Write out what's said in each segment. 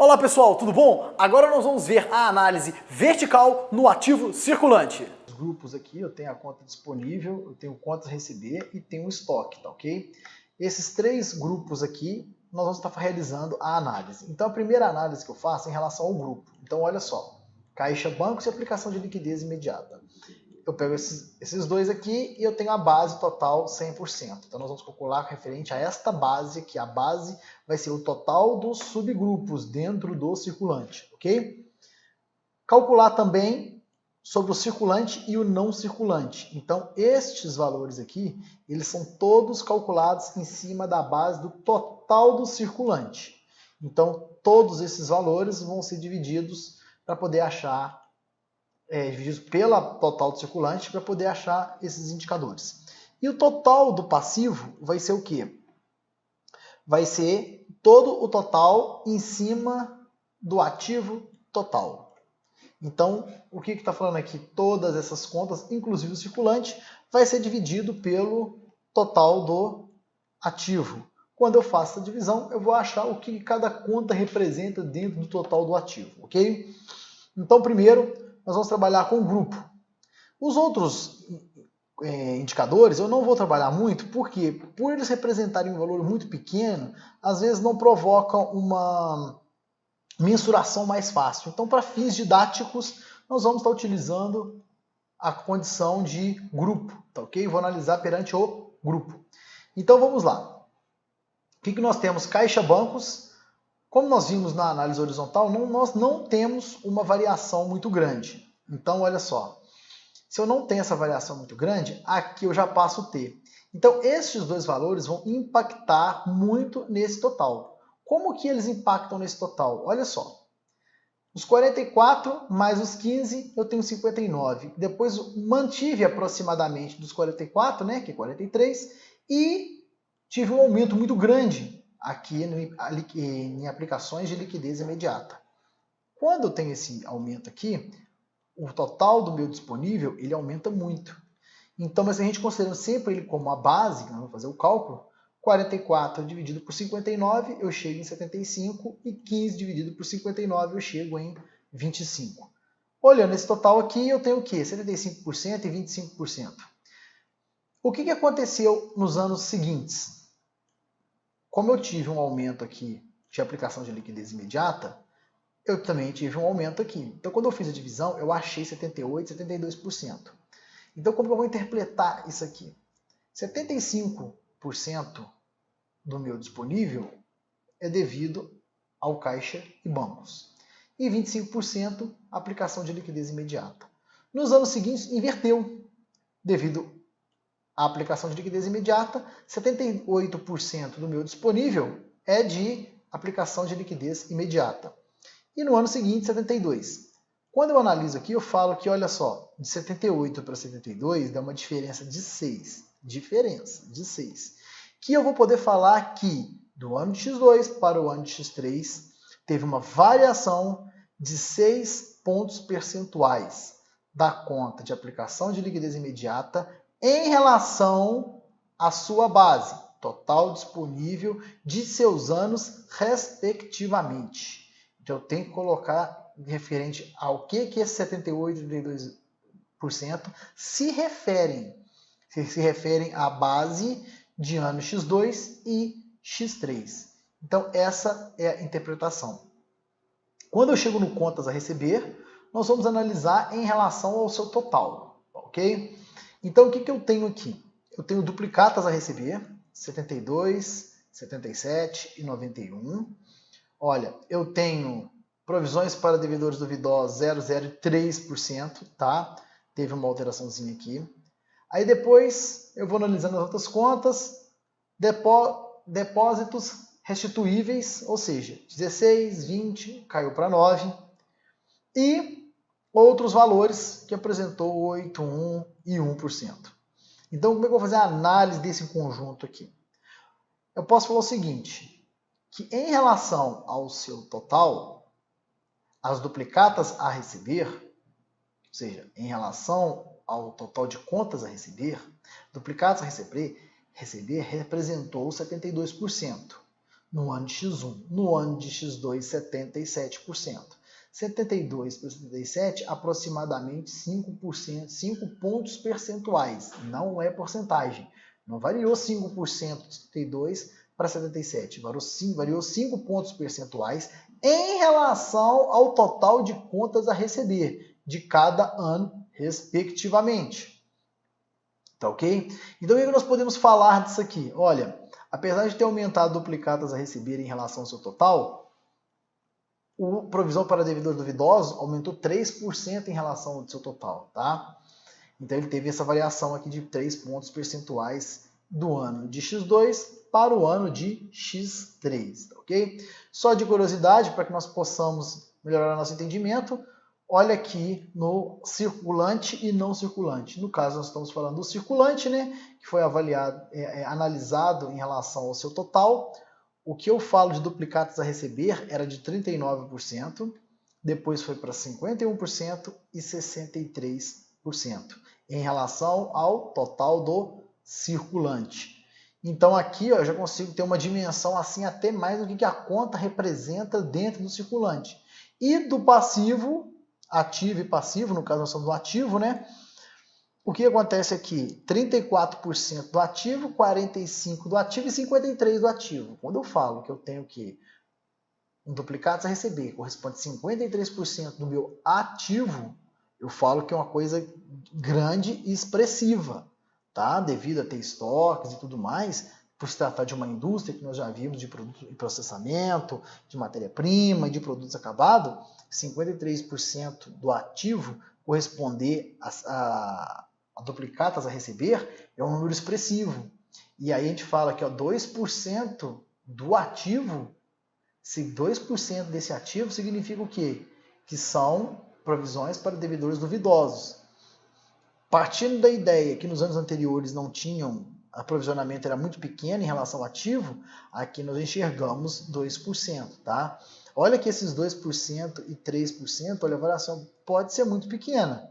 Olá pessoal, tudo bom? Agora nós vamos ver a análise vertical no ativo circulante. Os grupos aqui, eu tenho a conta disponível, eu tenho contas a receber e tenho o estoque, tá ok? Esses três grupos aqui, nós vamos estar realizando a análise. Então a primeira análise que eu faço é em relação ao grupo. Então olha só, caixa, bancos e aplicação de liquidez imediata. Eu pego esses dois aqui e eu tenho a base total 100%. Então nós vamos calcular referente a esta base aqui. A base vai ser o total dos subgrupos dentro do circulante, ok? Calcular também sobre o circulante e o não circulante. Então estes valores aqui, eles são todos calculados em cima da base do total do circulante. Então todos esses valores vão ser divididos para poder achar divididos pela total do circulante para poder achar esses indicadores. E o total do passivo vai ser o quê? Vai ser todo o total em cima do ativo total. Então, o que está falando aqui? Todas essas contas, inclusive o circulante, vai ser dividido pelo total do ativo. Quando eu faço a divisão, eu vou achar o que cada conta representa dentro do total do ativo, ok? Então, primeiro, nós vamos trabalhar com o grupo. Os outros indicadores eu não vou trabalhar muito, porque por eles representarem um valor muito pequeno, às vezes não provocam uma mensuração mais fácil. Então, para fins didáticos, nós vamos estar utilizando a condição de grupo, tá ok? Vou analisar perante o grupo. Então, vamos lá. O que nós temos? Caixa, bancos. Como nós vimos na análise horizontal, nós não temos uma variação muito grande. Então, olha só. Se eu não tenho essa variação muito grande, aqui eu já passo a ter. Então, esses dois valores vão impactar muito nesse total. Como que eles impactam nesse total? Olha só. Os 44 mais os 15, eu tenho 59. Depois, mantive aproximadamente dos 44, né, que é 43, e tive um aumento muito grande aqui em aplicações de liquidez imediata. Quando eu tenho esse aumento aqui, o total do meu disponível, ele aumenta muito. Então, mas se a gente considerando sempre ele como a base, nós vamos fazer o cálculo, 44 dividido por 59, eu chego em 75, e 15 dividido por 59, eu chego em 25. Olhando esse total aqui, eu tenho o quê? 75% e 25%. O que aconteceu nos anos seguintes? Como eu tive um aumento aqui de aplicação de liquidez imediata, eu também tive um aumento aqui. Então, quando eu fiz a divisão, eu achei 78%, 72%. Então, como eu vou interpretar isso aqui? 75% do meu disponível é devido ao caixa e bancos. E 25% aplicação de liquidez imediata. Nos anos seguintes, inverteu. Devido à aplicação de liquidez imediata, 78% do meu disponível é de aplicação de liquidez imediata. E no ano seguinte, 72%. Quando eu analiso aqui, eu falo que, olha só, de 78 para 72 dá uma diferença de 6. Diferença de 6. Que eu vou poder falar que do ano de X2 para o ano de X3 teve uma variação de 6 pontos percentuais da conta de aplicação de liquidez imediata em relação à sua base, total disponível de seus anos respectivamente. Então eu tenho que colocar referente ao que esse 78 e 32% se referem. Se referem à base de ano X2 e X3. Então essa é a interpretação. Quando eu chego no contas a receber, nós vamos analisar em relação ao seu total, ok? Então o que eu tenho aqui? Eu tenho duplicatas a receber, 72, 77 e 91. Olha, eu tenho provisões para devedores duvidosos 0,03%, tá? Teve uma alteraçãozinha aqui. Aí depois eu vou analisando as outras contas, depósitos restituíveis, ou seja, 16, 20, caiu para 9, e outros valores que apresentou 8, 1 e 1%. Então, como é que eu vou fazer a análise desse conjunto aqui? Eu posso falar o seguinte, que em relação ao seu total, as duplicatas a receber, ou seja, em relação ao total de contas a receber, duplicatas a receber representou 72%. no ano de X1. No ano de X2, 77%. 72 para 77, aproximadamente 5%, 5 pontos percentuais. Não é porcentagem. Não variou 5% de 72 para 77. Variou 5 pontos percentuais em relação ao total de contas a receber de cada ano, respectivamente. Tá ok? Então, o que nós podemos falar disso aqui? Olha, apesar de ter aumentado duplicatas a receber em relação ao seu total, o provisão para devedores duvidosos aumentou 3% em relação ao seu total, tá? Então ele teve essa variação aqui de 3 pontos percentuais do ano de X2 para o ano de X3, tá ok? Só de curiosidade, para que nós possamos melhorar nosso entendimento, olha aqui no circulante e não circulante. No caso, nós estamos falando do circulante, né? Que foi avaliado, analisado em relação ao seu total. O que eu falo de duplicatas a receber era de 39%, depois foi para 51% e 63% em relação ao total do circulante. Então aqui eu já consigo ter uma dimensão assim até mais do que a conta representa dentro do circulante. E do passivo, ativo e passivo, no caso nós somos do ativo, né? O que acontece aqui? 34% do ativo, 45% do ativo e 53% do ativo. Quando eu falo que eu tenho que em duplicados a receber corresponde a 53% do meu ativo, eu falo que é uma coisa grande e expressiva, tá? Devido a ter estoques e tudo mais, por se tratar de uma indústria que nós já vimos de produto e processamento, de matéria-prima e de produtos acabados, 53% do ativo corresponder a duplicatas a receber é um número expressivo. E aí a gente fala que 2% do ativo, se 2% desse ativo significa o quê? Que são provisões para devedores duvidosos. Partindo da ideia que nos anos anteriores não tinham, aprovisionamento era muito pequeno em relação ao ativo, aqui nós enxergamos 2%, tá? Olha que esses 2% e 3%, olha, a variação pode ser muito pequena.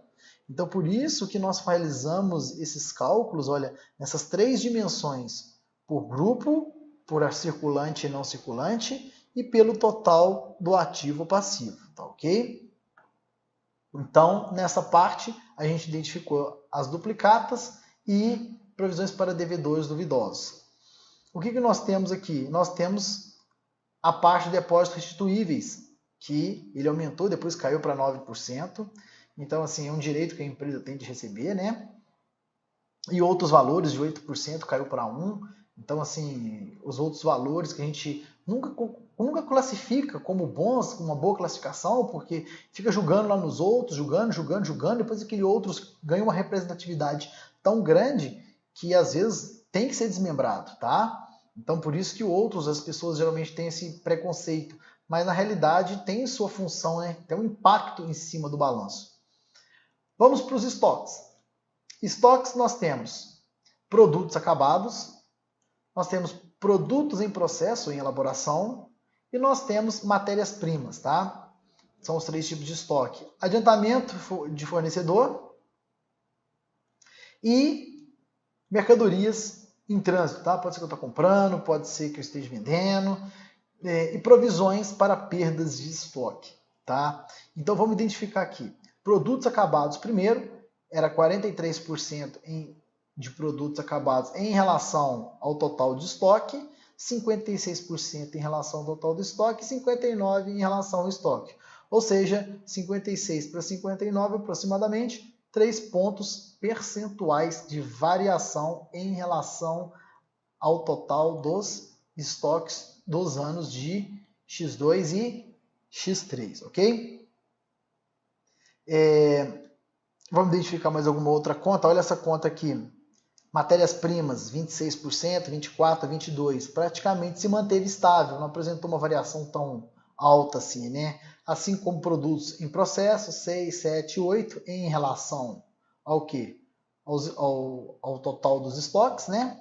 Então, por isso que nós realizamos esses cálculos, olha, nessas 3 dimensões, por grupo, por circulante e não circulante, e pelo total do ativo passivo, tá ok? Então, nessa parte, a gente identificou as duplicatas e provisões para devedores duvidosos. O que nós temos aqui? Nós temos a parte de depósitos restituíveis, que ele aumentou, depois caiu para 9%. Então, assim, é um direito que a empresa tem de receber, né? E outros valores de 8% caiu para 1%. Então, assim, os outros valores que a gente nunca classifica como bons, como uma boa classificação, porque fica julgando lá nos outros, julgando, depois aquele outros ganha uma representatividade tão grande que às vezes tem que ser desmembrado, tá? Então, por isso que outros, as pessoas geralmente têm esse preconceito, mas na realidade tem sua função, né? Tem um impacto em cima do balanço. Vamos para os estoques. Estoques nós temos produtos acabados, nós temos produtos em processo, em elaboração, e nós temos matérias-primas, tá? São os 3 tipos de estoque. Adiantamento de fornecedor e mercadorias em trânsito, tá? Pode ser que eu estou comprando, pode ser que eu esteja vendendo, e provisões para perdas de estoque, tá? Então vamos identificar aqui. Produtos acabados primeiro, era 43% de produtos acabados em relação ao total de estoque, 56% em relação ao total do estoque e 59% em relação ao estoque. Ou seja, 56 para 59 aproximadamente, 3 pontos percentuais de variação em relação ao total dos estoques dos anos de X2 e X3, ok? Vamos identificar mais alguma outra conta? Olha essa conta aqui. Matérias-primas, 26%, 24%, 22%. Praticamente se manteve estável, não apresentou uma variação tão alta assim, né? Assim como produtos em processo, 6, 7, 8, em relação ao quê? Ao total dos estoques, né?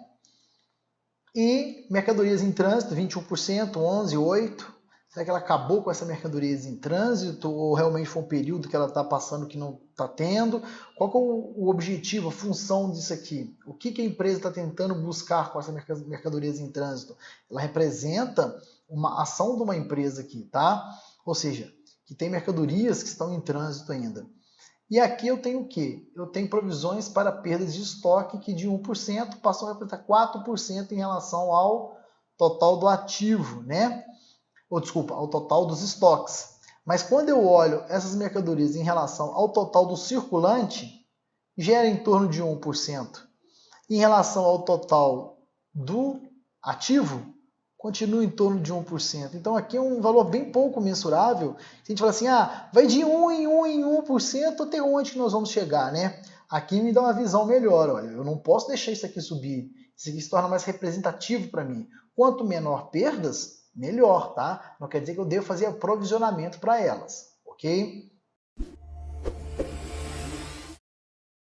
E mercadorias em trânsito, 21%, 11%, 8%. Será que ela acabou com essa mercadoria em trânsito ou realmente foi um período que ela está passando que não está tendo? Qual que é o objetivo, a função disso aqui? O que a empresa está tentando buscar com essa mercadorias em trânsito? Ela representa uma ação de uma empresa aqui, tá? Ou seja, que tem mercadorias que estão em trânsito ainda. E aqui eu tenho o quê? Eu tenho provisões para perdas de estoque que de 1% passam a representar 4% em relação ao total do ativo, né? Ou desculpa, ao total dos estoques. Mas quando eu olho essas mercadorias em relação ao total do circulante, gera em torno de 1%. Em relação ao total do ativo, continua em torno de 1%. Então aqui é um valor bem pouco mensurável. Se a gente fala assim, vai de 1 em 1%, até onde que nós vamos chegar, né? Aqui me dá uma visão melhor, olha, eu não posso deixar isso aqui subir. Isso aqui se torna mais representativo para mim. Quanto menor perdas, melhor, tá? Não quer dizer que eu devo fazer aprovisionamento para elas, ok?